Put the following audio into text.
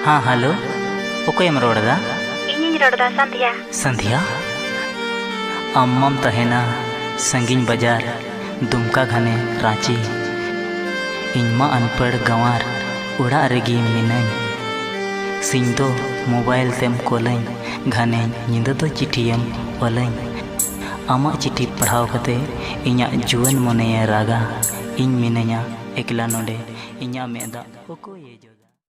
हाँ हेलो ओकयम रोड़दा इᱧᱤᱧ ᱨᱚᱲᱫᱟ ᱥᱟᱱᱫᱷᱤᱭᱟ। संध्या अम्मम तहेना संगीन बाजार दुमका घने रांची इनमा अनपढ़ गंवार उड़ा रेगी मिनाई सिंह दो मोबाइल तेम कोलई घने निंदा तो चिठियम ओलई आमा चिठी पढ़ाव कते इኛ जुवन मोने रागा इन मिनया एकला नोडे इኛ मेदा ओको ये जो